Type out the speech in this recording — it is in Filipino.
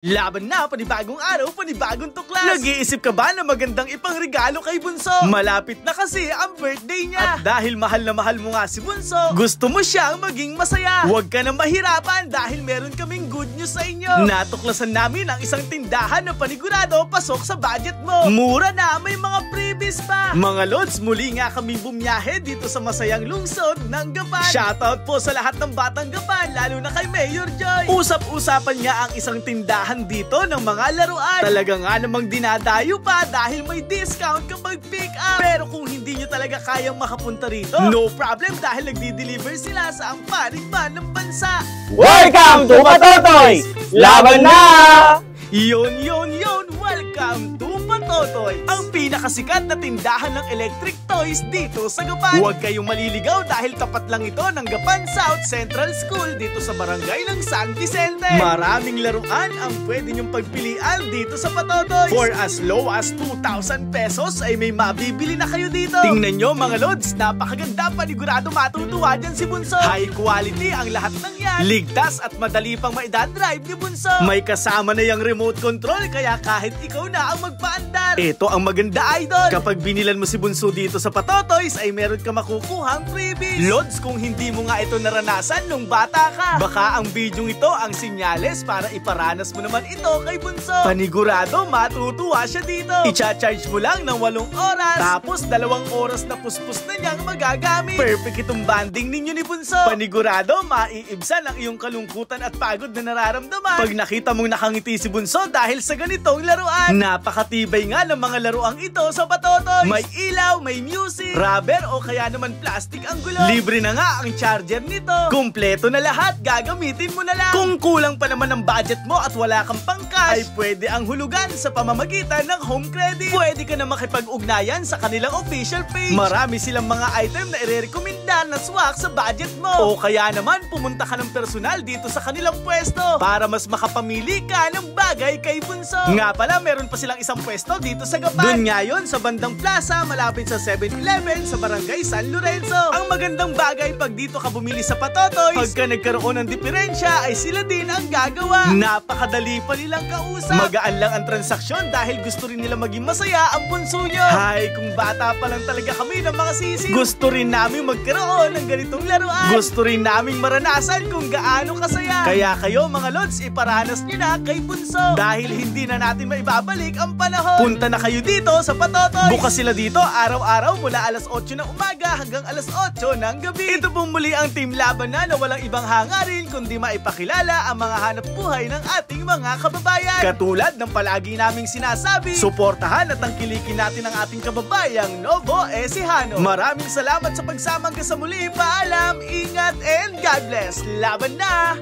Laban na, panibagong araw, panibagong tuklas. Nag-iisip ka ba na magandang ipangregalo kay Bunso? Malapit na kasi ang birthday niya. At dahil mahal na mahal mo nga si Bunso, gusto mo siyang maging masaya. Huwag ka na mahirapan dahil meron kaming good news sa inyo. Natuklasan namin ang isang tindahan na panigurado pasok sa budget mo. Mura na, may mga freebies pa. Mga lods, muli nga kaming bumiyahe dito sa masayang lungsod ng Gapan. Shoutout po sa lahat ng batang Gapan, lalo na kay Mayor Joy. Usap-usapan niya ang isang tindahan dito ng mga laruan. Talaga nga namang dinadayo pa dahil may discount kapag pick up. Pero kung hindi nyo talaga kayang makapunta rito, no problem dahil nagdi-deliver sila sa ang panig-ban ng bansa. Welcome to Patotoy! Laban na! Yon, welcome to Patotoy, ang pinakasikat na tindahan ng electric toys dito sa Gapan. Huwag kayong maliligaw dahil tapat lang ito ng Gapan South Central School dito sa barangay ng San Vicente. Maraming laruan ang pwede nyong pagpilian dito sa Patotoy. For as low as 2,000 pesos ay may mabibili na kayo dito. Tingnan nyo mga lods, napakaganda, panigurado matutuwa dyan si Bunso. High quality ang lahat ng yan. Ligtas at madali pang maidadrive ni Bunso. May kasama na yung remote control kaya kahit ikaw na ang magpaandar. Ito ang maganda idol. Kapag binilan mo si Bunso dito sa Patotoys ay meron ka makukuhang freebies. Lods, kung hindi mo nga ito naranasan nung bata ka, baka ang video ito ang sinyales para iparanas mo naman ito kay Bunso. Panigurado matutuwa siya dito. Icha-charge mo lang ng 8 oras tapos 2 oras na puspos na niyang magagamit. Perfect itong banding ninyo ni Bunso. Panigurado maiibsan ang iyong kalungkutan at pagod na nararamdaman pag nakita mong nakangiti si Bunso dahil sa ganitong laruan. Napakatibay nga ng mga laruang ito sa Patotoys. May ilaw, may music, rubber o kaya naman plastic ang gulong. Libre na nga ang charger nito. Kumpleto na lahat, gagamitin mo na lang. Kung kulang pa naman ang budget mo at wala kang pang-cash, ay pwede ang hulugan sa pamamagitan ng home credit. Pwede ka na makipag-ugnayan sa kanilang official page. Marami silang mga item na irerekomenda na swak sa budget mo. O kaya naman pumunta ka ng personal dito sa kanilang pwesto para mas makapamili ka ng bagay kay Bunso. Nga pala, meron pa silang isang pwesto dito sa Gapan. Doon nga yun, sa bandang plaza, malapit sa 7-Eleven sa barangay San Lorenzo. Ang magandang bagay pag dito ka bumili sa Patotoys, pagka nagkaroon ng diferensya ay sila din ang gagawa. Napakadali pa nilang kausap. Magaan lang ang transaksyon dahil gusto rin nila maging masaya ang bunso nyo. Hay, kung bata pa lang talaga kami ng mga sisiw, gusto rin namin magkaroon ng ganitong laruan. Gusto rin namin maranasan kung gaano kasaya. Kaya kayo mga lods, iparanas nyo na kay Bunso dahil hindi na natin maibabalik ang panahon. Punta na kayo dito sa Patotoys. Bukas sila dito araw-araw mula alas 8 ng umaga hanggang alas 8 ng gabi. Ito pong muli ang Team Laban na walang ibang hangarin kundi maipakilala ang mga hanap buhay ng ating mga kababayan. Katulad ng palagi naming sinasabi, suportahan at tangkilikin natin ang ating kababayang Novo Ecijano. Maraming salamat sa pagsama hanggang sa muli. Paalam, ingat, and God bless. Laban na!